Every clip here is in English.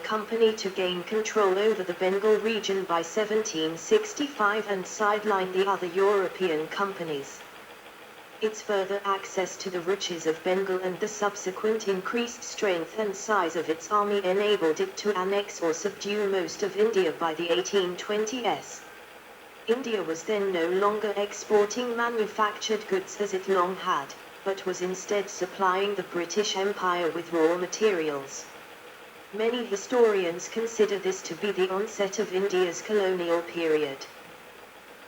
Company to gain control over the Bengal region by 1765 and sideline the other European companies. Its further access to the riches of Bengal and the subsequent increased strength and size of its army enabled it to annex or subdue most of India by the 1820s. India was then no longer exporting manufactured goods as it long had, but was instead supplying the British Empire with raw materials. Many historians consider this to be the onset of India's colonial period.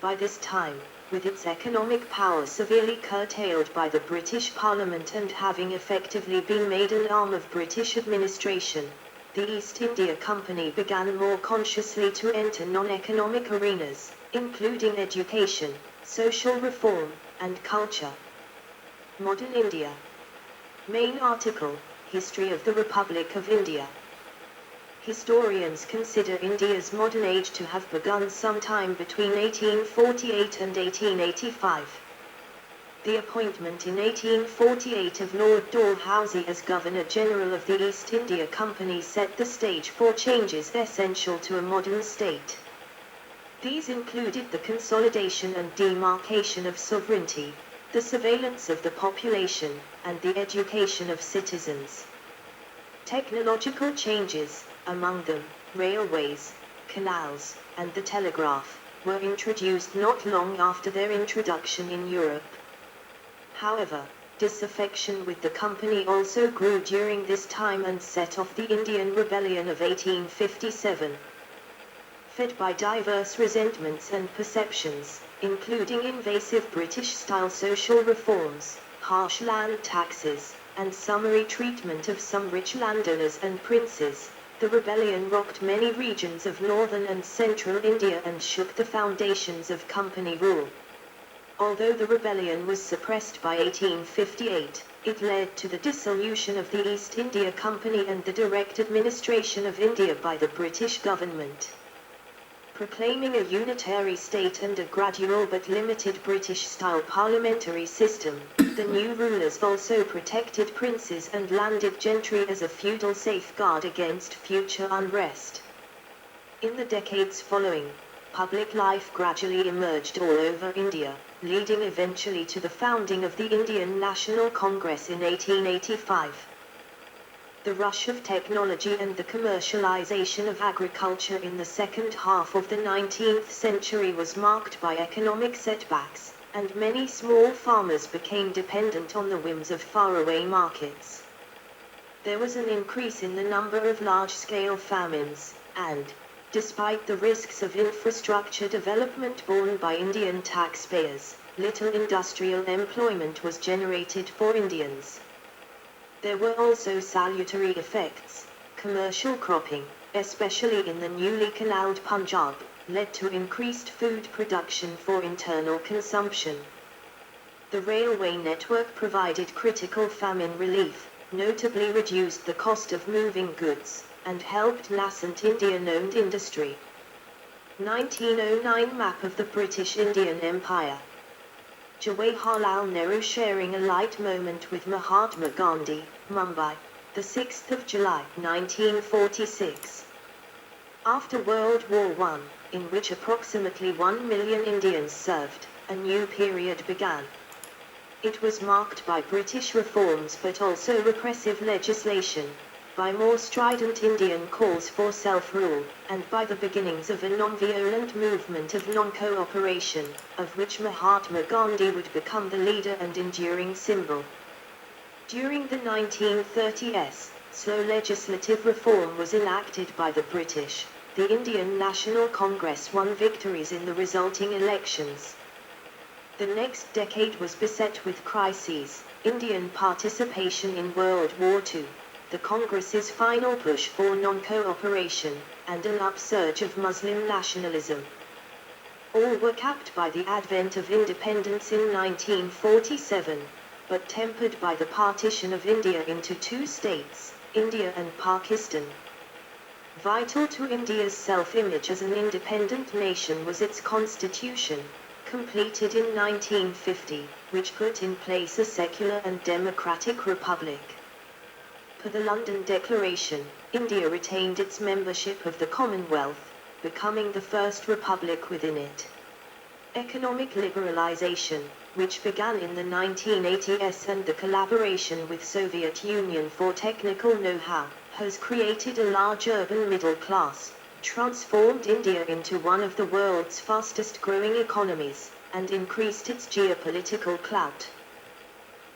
By this time, with its economic power severely curtailed by the British Parliament and having effectively been made an arm of British administration, the East India Company began more consciously to enter non-economic arenas, including education, social reform, and culture. Modern India. Main article, History of the Republic of India. Historians consider India's modern age to have begun sometime between 1848 and 1885. The appointment in 1848 of Lord Dalhousie as Governor-General of the East India Company set the stage for changes essential to a modern state. These included the consolidation and demarcation of sovereignty, the surveillance of the population, and the education of citizens. Technological changes, among them, railways, canals, and the telegraph, were introduced not long after their introduction in Europe. However, disaffection with the company also grew during this time and set off the Indian Rebellion of 1857. Fed by diverse resentments and perceptions, including invasive British-style social reforms, harsh land taxes, and summary treatment of some rich landowners and princes, the rebellion rocked many regions of northern and central India and shook the foundations of company rule. Although the rebellion was suppressed by 1858, it led to the dissolution of the East India Company and the direct administration of India by the British government. Proclaiming a unitary state and a gradual but limited British-style parliamentary system, the new rulers also protected princes and landed gentry as a feudal safeguard against future unrest. In the decades following, public life gradually emerged all over India, leading eventually to the founding of the Indian National Congress in 1885. The rush of technology and the commercialization of agriculture in the second half of the 19th century was marked by economic setbacks, and many small farmers became dependent on the whims of faraway markets. There was an increase in the number of large-scale famines, and, despite the risks of infrastructure development borne by Indian taxpayers, little industrial employment was generated for Indians. There were also salutary effects. Commercial cropping, especially in the newly canaled Punjab, led to increased food production for internal consumption. The railway network provided critical famine relief, notably reduced the cost of moving goods, and helped nascent Indian-owned industry. 1909 Map of the British Indian Empire. Jawaharlal Nehru sharing a light moment with Mahatma Gandhi, Mumbai, the 6th of July, 1946. After World War I, in which approximately 1 million Indians served, a new period began. It was marked by British reforms but also repressive legislation, by more strident Indian calls for self-rule, and by the beginnings of a non-violent movement of non-cooperation, of which Mahatma Gandhi would become the leader and enduring symbol. During the 1930s, slow legislative reform was enacted by the British. The Indian National Congress won victories in the resulting elections. The next decade was beset with crises: Indian participation in World War II, the Congress's final push for non-cooperation, and an upsurge of Muslim nationalism. All were capped by the advent of independence in 1947, but tempered by the partition of India into two states, India and Pakistan. Vital to India's self-image as an independent nation was its constitution, completed in 1950, which put in place a secular and democratic republic. per the London Declaration, India retained its membership of the Commonwealth, becoming the first republic within it. Economic liberalization, which began in the 1980s and the collaboration with Soviet Union for technical know-how, has created a large urban middle class, transformed India into one of the world's fastest-growing economies, and increased its geopolitical clout.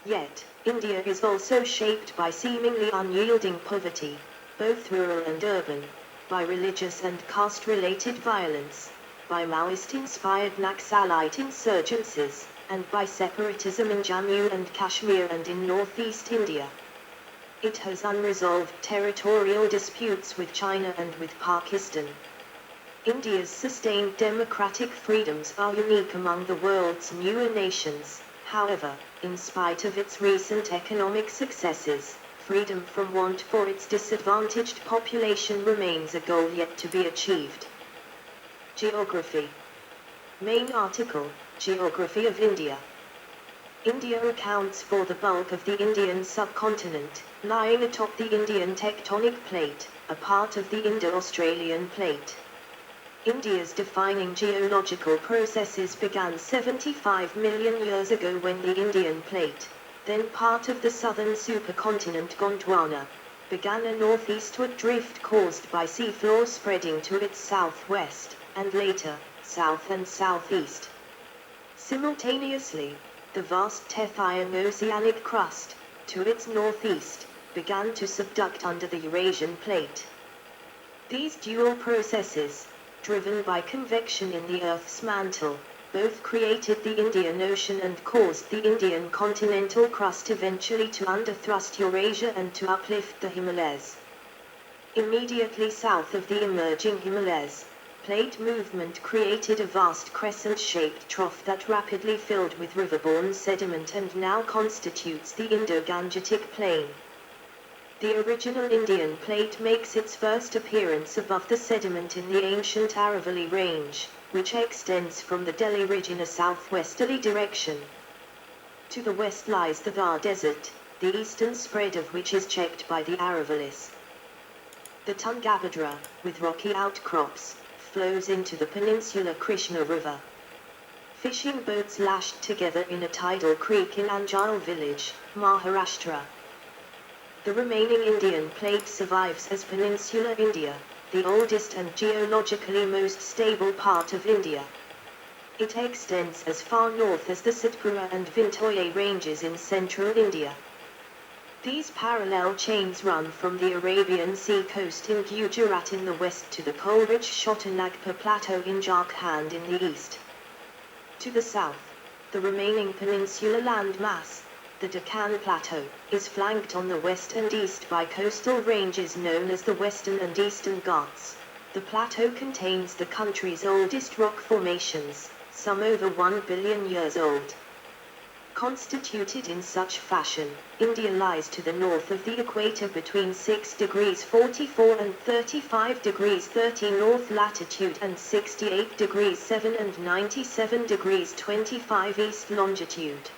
Yet, India is also shaped by seemingly unyielding poverty, both rural and urban, by religious and caste-related violence, by Maoist-inspired Naxalite insurgencies, and by separatism in Jammu and Kashmir and in northeast India. It has unresolved territorial disputes with China and with Pakistan. India's sustained democratic freedoms are unique among the world's newer nations. However, in spite of its recent economic successes, freedom from want for its disadvantaged population remains a goal yet to be achieved. Geography. Main article, Geography of India. India accounts for the bulk of the Indian subcontinent, lying atop the Indian tectonic plate, a part of the Indo-Australian plate. India's defining geological processes began 75 million years ago when the Indian plate, then part of the southern supercontinent Gondwana, began a northeastward drift caused by seafloor spreading to its southwest, and later, south and southeast. Simultaneously, the vast Tethyan oceanic crust, to its northeast, began to subduct under the Eurasian plate. These dual processes, driven by convection in the Earth's mantle, both created the Indian Ocean and caused the Indian continental crust eventually to underthrust Eurasia and to uplift the Himalayas. Immediately south of the emerging Himalayas, plate movement created a vast crescent-shaped trough that rapidly filled with riverborne sediment and now constitutes the Indo-Gangetic Plain. The original Indian plate makes its first appearance above the sediment in the ancient Aravalli Range, which extends from the Delhi Ridge in a southwesterly direction. To the west lies the Thar Desert, the eastern spread of which is checked by the Aravallis. The Tungabhadra, with rocky outcrops, flows into the peninsular Krishna River. Fishing boats lashed together in a tidal creek in Anjal village, Maharashtra. The remaining Indian plate survives as Peninsular India, the oldest and geologically most stable part of India. It extends as far north as the Satpura and Vindhya ranges in central India. These parallel chains run from the Arabian Sea coast in Gujarat in the west to the coal-rich Chotanagpur Plateau in Jharkhand in the east. To the south, the remaining peninsular landmass, the Deccan Plateau, is flanked on the west and east by coastal ranges known as the Western and Eastern Ghats. The plateau contains the country's oldest rock formations, some over 1 billion years old. Constituted in such fashion, India lies to the north of the equator between 6 degrees 44 and 35 degrees 30 north latitude and 68 degrees 7 and 97 degrees 25 east longitude.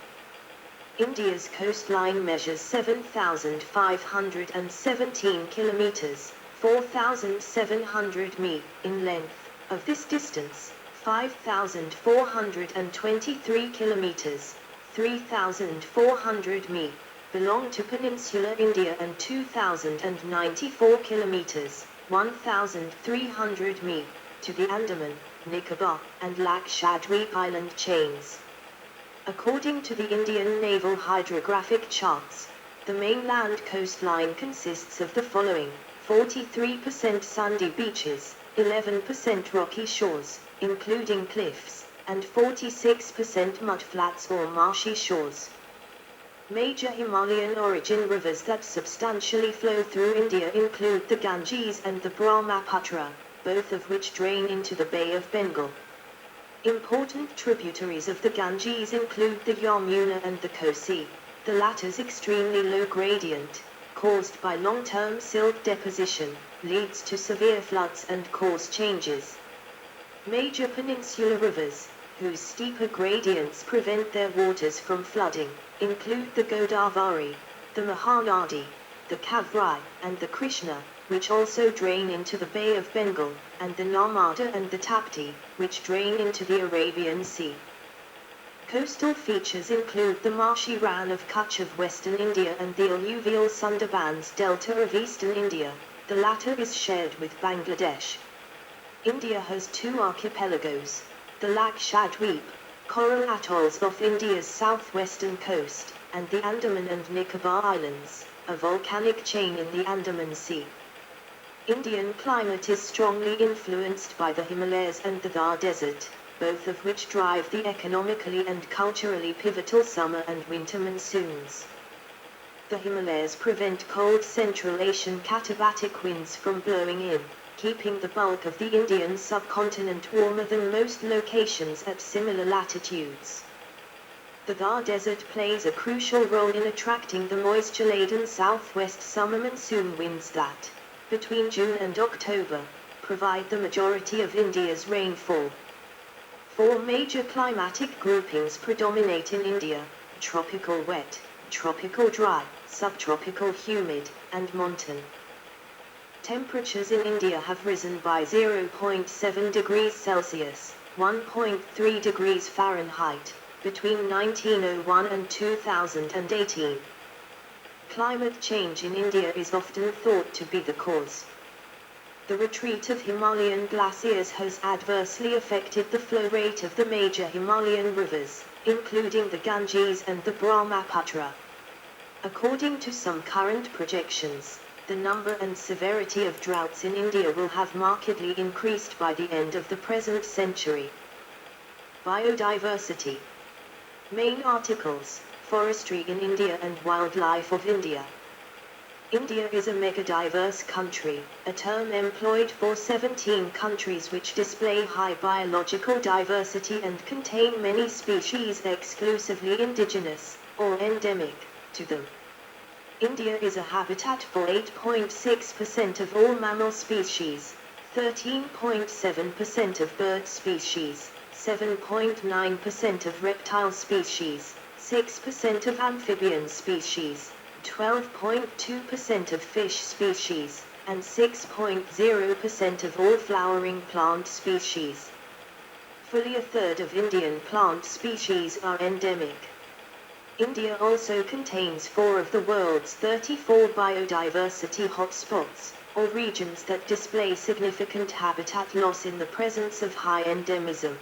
India's coastline measures 7,517 kilometers, 4,700 mi, in length. Of this distance, 5,423 kilometers, 3,400 mi, belong to peninsular India and 2,094 kilometers, 1,300 mi, to the Andaman, Nicobar, and Lakshadweep island chains. According to the Indian Naval Hydrographic Charts, the mainland coastline consists of the following: 43% sandy beaches, 11% rocky shores, including cliffs, and 46% mudflats or marshy shores. Major Himalayan origin rivers that substantially flow through India include the Ganges and the Brahmaputra, both of which drain into the Bay of Bengal. Important tributaries of the Ganges include the Yamuna and the Kosi, the latter's extremely low gradient, caused by long-term silt deposition, leads to severe floods and course changes. Major peninsular rivers, whose steeper gradients prevent their waters from flooding, include the Godavari, the Mahanadi, the Kavri, and the Krishna, which also drain into the Bay of Bengal, and the Narmada and the Tapti, which drain into the Arabian Sea. Coastal features include the marshy Rann of Kutch of western India and the alluvial Sundarbans delta of eastern India. The latter is shared with Bangladesh. India has two archipelagos, the Lakshadweep, coral atolls off India's southwestern coast, and the Andaman and Nicobar Islands, a volcanic chain in the Andaman Sea. Indian climate is strongly influenced by the Himalayas and the Thar Desert, both of which drive the economically and culturally pivotal summer and winter monsoons. The Himalayas prevent cold Central Asian katabatic winds from blowing in, keeping the bulk of the Indian subcontinent warmer than most locations at similar latitudes. The Thar Desert plays a crucial role in attracting the moisture-laden southwest summer monsoon winds that, between June and October, provide the majority of India's rainfall. Four major climatic groupings predominate in India: tropical wet, tropical dry, subtropical humid, and monsoon. Temperatures in India have risen by 0.7 degrees Celsius, 1.3 degrees Fahrenheit, between 1901 and 2018. Climate change in India is often thought to be the cause. The retreat of Himalayan glaciers has adversely affected the flow rate of the major Himalayan rivers, including the Ganges and the Brahmaputra. According to some current projections, the number and severity of droughts in India will have markedly increased by the end of the present century. Biodiversity. Main articles: Forestry in India and Wildlife of India. India is a megadiverse country, a term employed for 17 countries which display high biological diversity and contain many species exclusively indigenous, or endemic, to them. India is a habitat for 8.6% of all mammal species, 13.7% of bird species, 7.9% of reptile species, 6% of amphibian species, 12.2% of fish species, and 6.0% of all flowering plant species. Fully a third of Indian plant species are endemic. India also contains 4 of the world's 34 biodiversity hotspots, or regions that display significant habitat loss in the presence of high endemism.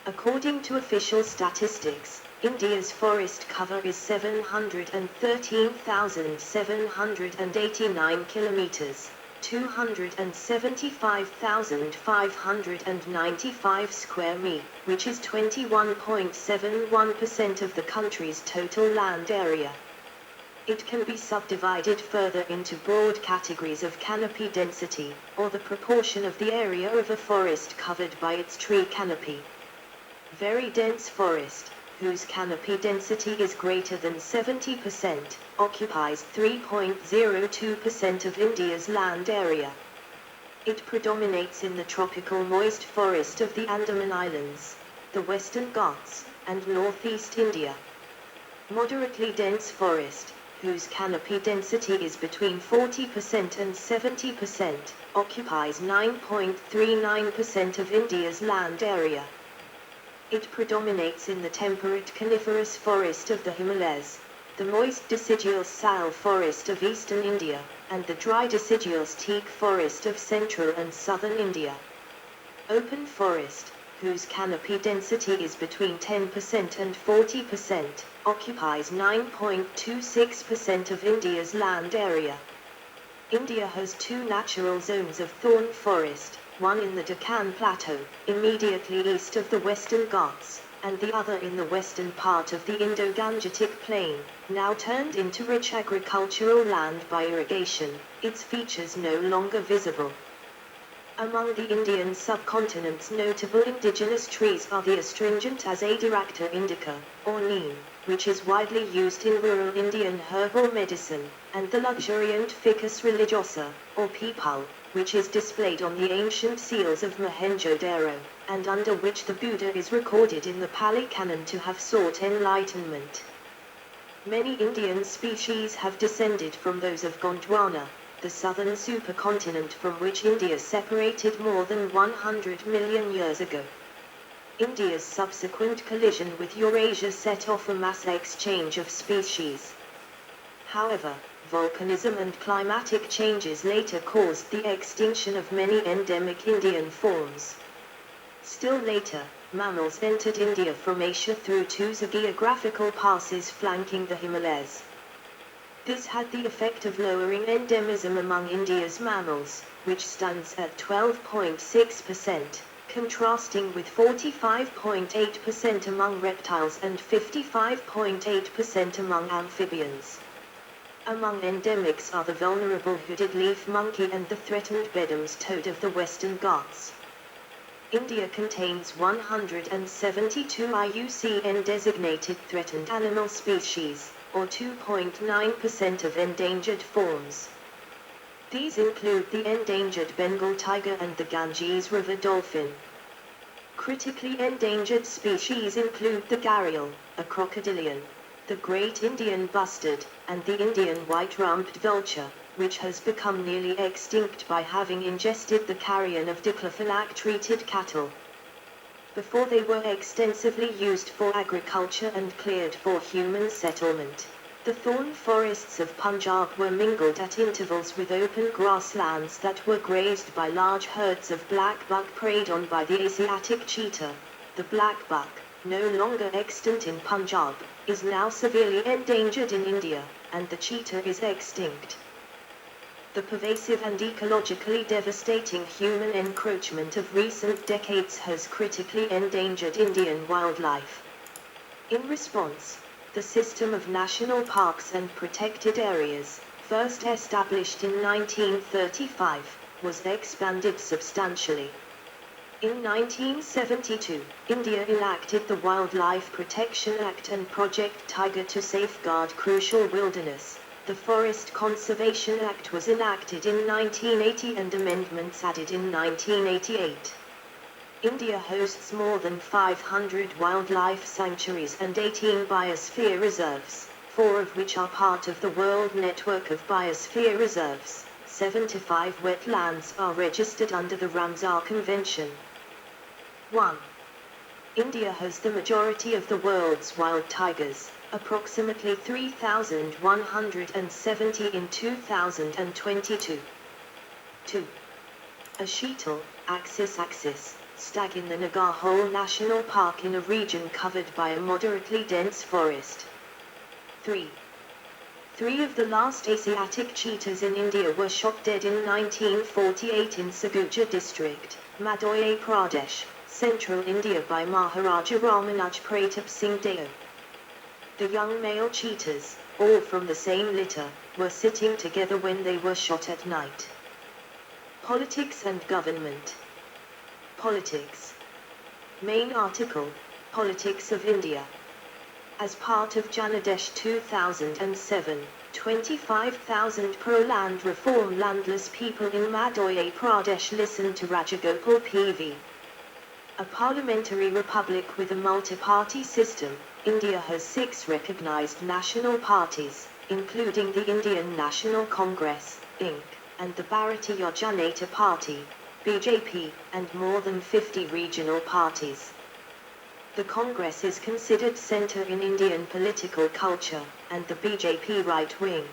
According to official statistics, India's forest cover is 713,789 kilometers, 275,595 square mi, which is 21.71% of the country's total land area. It can be subdivided further into broad categories of canopy density, or the proportion of the area of a forest covered by its tree canopy. Very dense forest, whose canopy density is greater than 70%, occupies 3.02% of India's land area. It predominates in the tropical moist forest of the Andaman Islands, the Western Ghats, and northeast India. Moderately dense forest, whose canopy density is between 40% and 70%, occupies 9.39% of India's land area. It predominates in the temperate coniferous forest of the Himalayas, the moist deciduous sal forest of eastern India, and the dry deciduous teak forest of central and southern India. Open forest, whose canopy density is between 10% and 40%, occupies 9.26% of India's land area. India has 2 natural zones of thorn forest, one in the Deccan Plateau, immediately east of the Western Ghats, and the other in the western part of the Indo-Gangetic Plain, now turned into rich agricultural land by irrigation, its features no longer visible. Among the Indian subcontinent's notable indigenous trees are the astringent Azadirachta indica, or neem, which is widely used in rural Indian herbal medicine, and the luxuriant Ficus religiosa, or peepal, which is displayed on the ancient seals of Mohenjo-daro, and under which the Buddha is recorded in the Pali Canon to have sought enlightenment. Many Indian species have descended from those of Gondwana, the southern supercontinent from which India separated more than 100 million years ago. India's subsequent collision with Eurasia set off a mass exchange of species. However, volcanism and climatic changes later caused the extinction of many endemic Indian forms. Still later, mammals entered India from Asia through two geographical passes flanking the Himalayas. This had the effect of lowering endemism among India's mammals, which stands at 12.6%, contrasting with 45.8% among reptiles and 55.8% among amphibians. Among endemics are the vulnerable hooded leaf monkey and the threatened Beddoes toad of the Western Ghats. India contains 172 IUCN designated threatened animal species, or 2.9% of endangered forms. These include the endangered Bengal tiger and the Ganges River dolphin. Critically endangered species include the gharial, a crocodilian, the great Indian bustard, and the Indian white-rumped vulture, which has become nearly extinct by having ingested the carrion of diclofenac-treated cattle. Before they were extensively used for agriculture and cleared for human settlement, the thorn forests of Punjab were mingled at intervals with open grasslands that were grazed by large herds of black buck preyed on by the Asiatic cheetah. The black buck, no longer extant in Punjab, is now severely endangered in India, and the cheetah is extinct. The pervasive and ecologically devastating human encroachment of recent decades has critically endangered Indian wildlife. In response, the system of national parks and protected areas, first established in 1935, was expanded substantially. In 1972, India enacted the Wildlife Protection Act and Project Tiger to safeguard crucial wilderness. The Forest Conservation Act was enacted in 1980 and amendments added in 1988. India hosts more than 500 wildlife sanctuaries and 18 biosphere reserves, 4 of which are part of the World Network of Biosphere Reserves. 75 wetlands are registered under the Ramsar Convention. 1. India has the majority of the world's wild tigers, approximately 3,170 in 2022. 2. A Sheetal, Axis stag in the Nagarhole National Park in a region covered by a moderately dense forest. 3. 3 of the last Asiatic cheetahs in India were shot dead in 1948 in Sarguja district, Madhya Pradesh, central India by Maharaja Ramanaj Pratap Singh Deo. The young male cheetahs, all from the same litter, were sitting together when they were shot at night. Politics and government. Politics. Main article, Politics of India. As part of Janadesh 2007, 25,000 pro-land reform landless people in Madhya Pradesh listened to Rajagopal PV. A parliamentary republic with a multi-party system, India has 6 recognized national parties, including the Indian National Congress, Inc., and the Bharatiya Janata Party, BJP, and more than 50 regional parties. The Congress is considered centre in Indian political culture, and the BJP right-wing.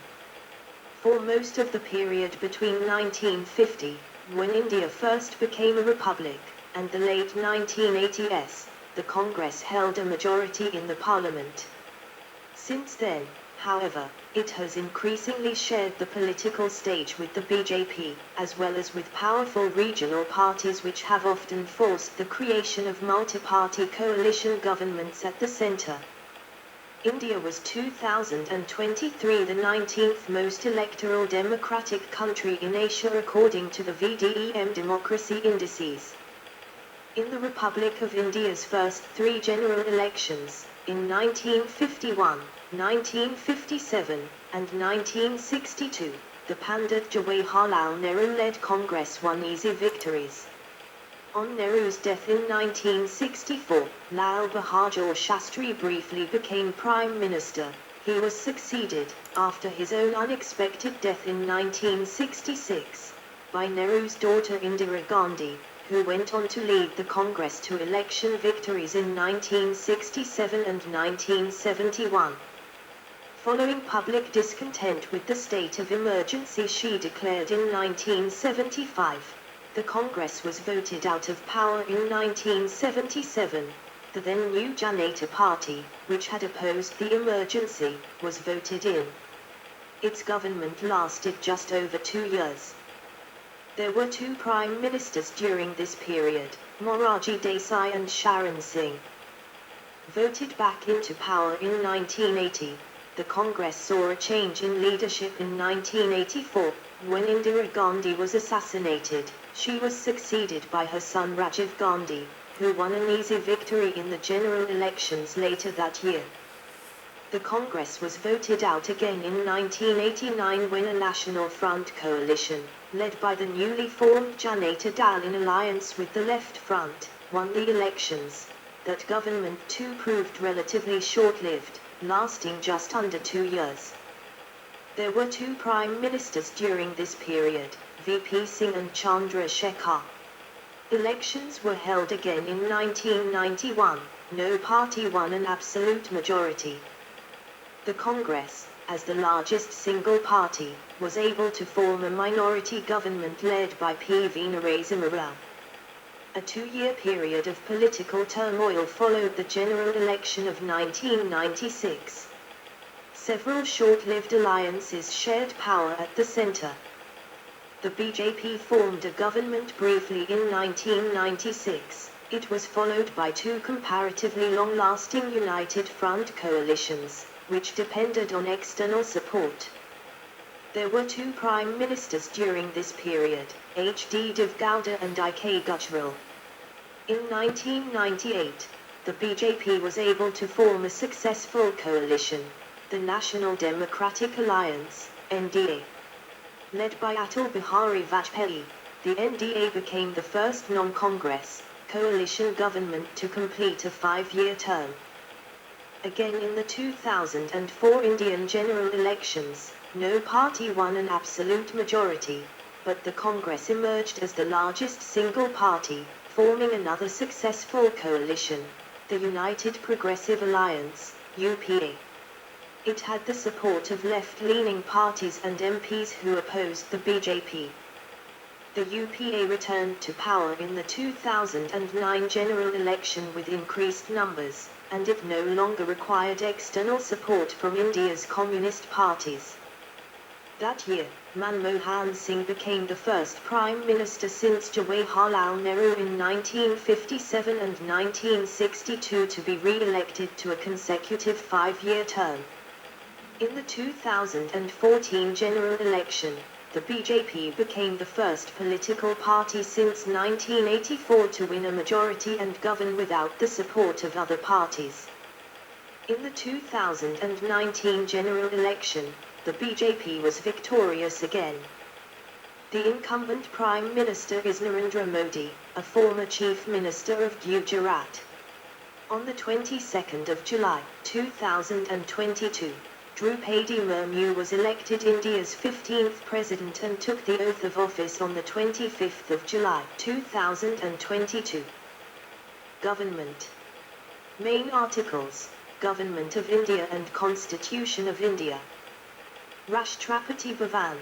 For most of the period between 1950, when India first became a republic, and the late 1980s, the Congress held a majority in the parliament. Since then, however, it has increasingly shared the political stage with the BJP, as well as with powerful regional parties which have often forced the creation of multi-party coalition governments at the centre. India was 2023 the 19th most electoral democratic country in Asia according to the VDEM democracy indices. In the Republic of India's first 3 general elections, in 1951, 1957, and 1962, the Pandit Jawaharlal Nehru-led Congress won easy victories. On Nehru's death in 1964, Lal Bahadur Shastri briefly became Prime Minister, He was succeeded, after his own unexpected death in 1966, by Nehru's daughter Indira Gandhi, who went on to lead the Congress to election victories in 1967 and 1971. Following public discontent with the state of emergency she declared in 1975, the Congress was voted out of power in 1977. The then new Janata Party, which had opposed the emergency, was voted in. Its government lasted just over 2 years. There were 2 prime ministers during this period, Morarji Desai and Sharan Singh. Voted back into power in 1980, the Congress saw a change in leadership in 1984, when Indira Gandhi was assassinated. She was succeeded by her son Rajiv Gandhi, who won an easy victory in the general elections later that year. The Congress was voted out again in 1989 when a National Front coalition, led by the newly formed Janata Dal in alliance with the Left Front, won the elections. That government too proved relatively short-lived, lasting just under 2 years. There were 2 prime ministers during this period, VP Singh and Chandra Shekhar. Elections were held again in 1991, no party won an absolute majority. The Congress, as the largest single party, was able to form a minority government led by P.V. Narasimha Rao. A 2-year period of political turmoil followed the general election of 1996. Several short-lived alliances shared power at the center. The BJP formed a government briefly in 1996. It was followed by 2 comparatively long-lasting United Front coalitions, which depended on external support. There were 2 prime ministers during this period, H.D. Deve Gowda and I.K. Gujral. In 1998, the BJP was able to form a successful coalition, the National Democratic Alliance, NDA. Led by Atal Bihari Vajpayee, the NDA became the first non-Congress, coalition government to complete a 5-year term. Again in the 2004 Indian general elections, no party won an absolute majority, but the Congress emerged as the largest single party, forming another successful coalition, the United Progressive Alliance, UPA. It had the support of left-leaning parties and MPs who opposed the BJP. The UPA returned to power in the 2009 general election with increased numbers, and it no longer required external support from India's communist parties. That year, Manmohan Singh became the first Prime Minister since Jawaharlal Nehru in 1957 and 1962 to be re-elected to a consecutive 5-year term. In the 2014 general election, the BJP became the first political party since 1984 to win a majority and govern without the support of other parties. In the 2019 general election, the BJP was victorious again. The incumbent Prime Minister is Narendra Modi, a former Chief Minister of Gujarat. On the 22nd of July, 2022, Draupadi Murmu was elected India's 15th President and took the oath of office on the 25th of July, 2022. Government. Main articles: Government of India and Constitution of India. Rashtrapati Bhavan,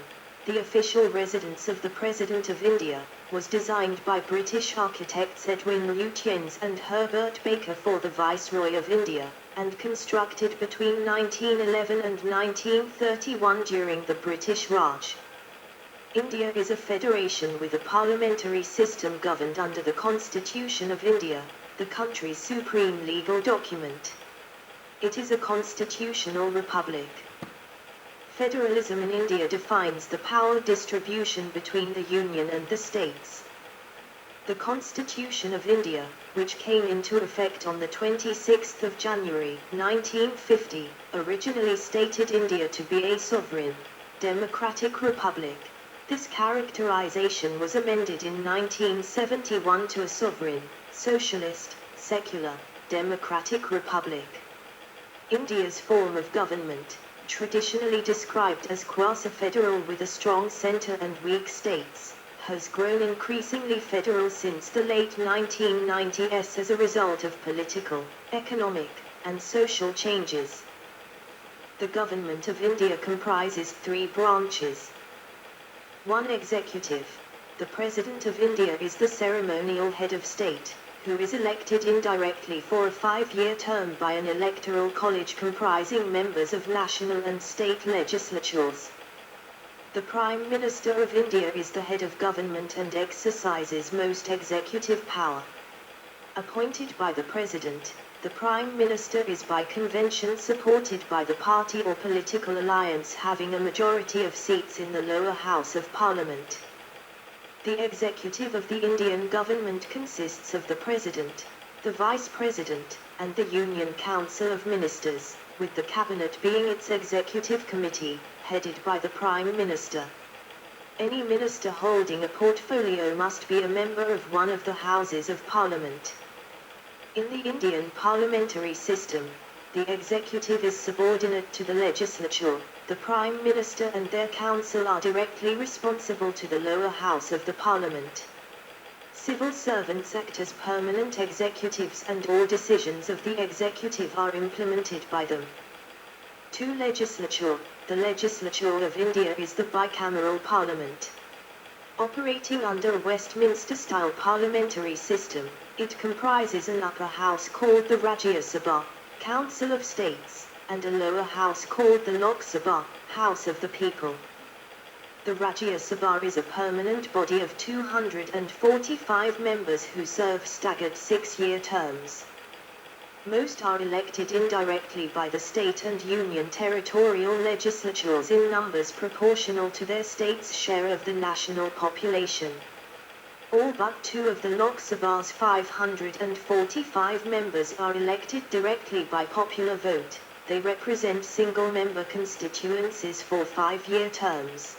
the official residence of the President of India, was designed by British architects Edwin Lutyens and Herbert Baker for the Viceroy of India, and constructed between 1911 and 1931 during the British Raj. India is a federation with a parliamentary system governed under the Constitution of India, the country's supreme legal document. It is a constitutional republic. Federalism in India defines the power distribution between the Union and the states. The Constitution of India, which came into effect on the 26th of January, 1950, originally stated India to be a sovereign, democratic republic. This characterization was amended in 1971 to a sovereign, socialist, secular, democratic republic. India's form of government, traditionally described as quasi-federal with a strong centre and weak states, has grown increasingly federal since the late 1990s as a result of political, economic, and social changes. The government of India comprises three branches. 1. Executive. The President of India is the ceremonial head of state, who is elected indirectly for a 5-year term by an electoral college comprising members of national and state legislatures. The Prime Minister of India is the head of government and exercises most executive power. Appointed by the President, the Prime Minister is by convention supported by the party or political alliance having a majority of seats in the lower house of Parliament. The executive of the Indian government consists of the President, the Vice President, and the Union Council of Ministers, with the Cabinet being its executive committee, headed by the Prime Minister. Any minister holding a portfolio must be a member of one of the Houses of Parliament. In the Indian parliamentary system, the executive is subordinate to the legislature. The Prime Minister and their council are directly responsible to the lower house of the Parliament. Civil servants act as permanent executives and all decisions of the executive are implemented by them. 2. Legislature. The legislature of India is the bicameral parliament. Operating under a Westminster-style parliamentary system, it comprises an upper house called the Rajya Sabha, Council of States, and a lower house called the Lok Sabha, House of the People. The Rajya Sabha is a permanent body of 245 members who serve staggered 6-year terms. Most are elected indirectly by the state and union territorial legislatures in numbers proportional to their state's share of the national population. All but 2 of the Lok Sabha's 545 members are elected directly by popular vote. They represent single-member constituencies for 5-year terms.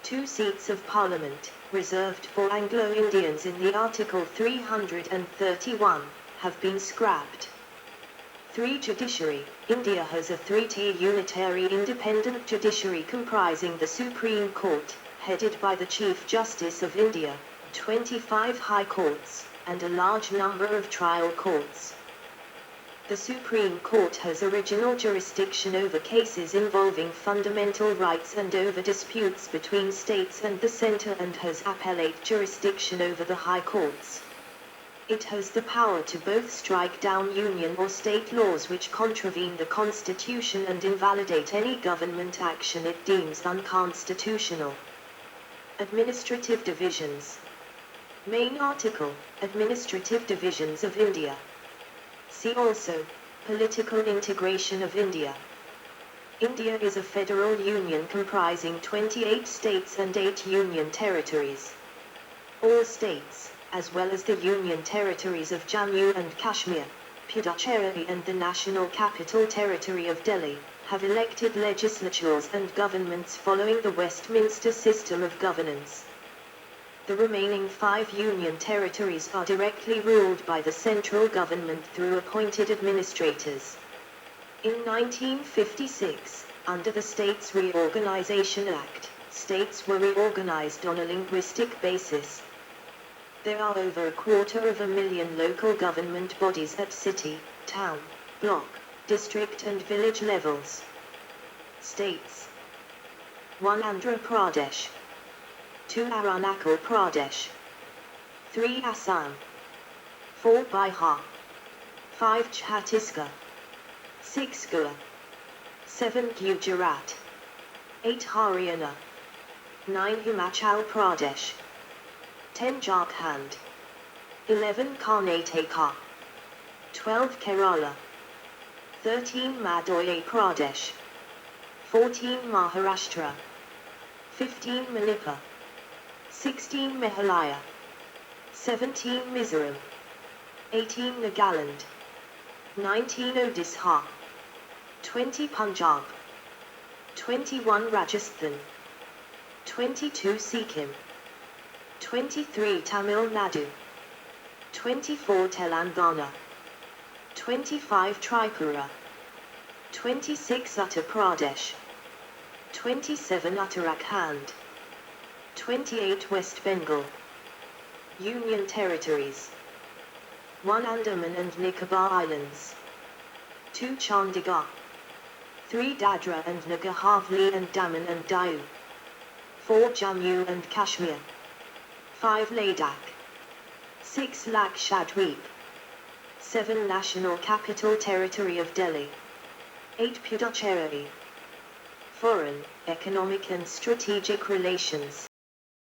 2 seats of Parliament, reserved for Anglo-Indians in the Article 331, have been scrapped. 3. Judiciary. India has a 3-tier unitary independent judiciary comprising the Supreme Court, headed by the Chief Justice of India, 25 high courts, and a large number of trial courts. The Supreme Court has original jurisdiction over cases involving fundamental rights and over disputes between states and the centre and has appellate jurisdiction over the high courts. It has the power to both strike down union or state laws which contravene the Constitution and invalidate any government action it deems unconstitutional. Administrative divisions. Main article, Administrative Divisions of India. See also, Political integration of India. India is a federal union comprising 28 states and 8 union territories. All states, as well as the union territories of Jammu and Kashmir, Puducherry and the National Capital Territory of Delhi, have elected legislatures and governments following the Westminster system of governance. The remaining 5 union territories are directly ruled by the central government through appointed administrators. In 1956, under the States Reorganization Act, states were reorganized on a linguistic basis. There are over 250,000 local government bodies at city, town, block, district and village levels. States. 1. Andhra Pradesh. 2. Arunachal Pradesh. 3. Assam. 4. Bihar. 5. Chhattisgarh. 6. Goa. 7. Gujarat. 8. Haryana. 9. Himachal Pradesh. 10. Jharkhand. 11. Karnataka. 12. Kerala. 13. Madhya Pradesh. 14. Maharashtra. 15. Manipur. 16. Meghalaya. 17. Mizoram. 18. Nagaland. 19. Odisha. 20. Punjab. 21. Rajasthan. 22. Sikkim. 23. Tamil Nadu. 24. Telangana. 25. Tripura. 26 Uttar Pradesh, 27 Uttarakhand, 28 West Bengal, Union Territories, 1 Andaman and Nicobar Islands, 2 Chandigarh, 3 Dadra and Nagar Haveli and Daman and Diu, 4 Jammu and Kashmir, 5 Ladakh, 6 Lakshadweep, 7 National Capital Territory of Delhi, 8 Puducherry. Foreign, economic and strategic relations.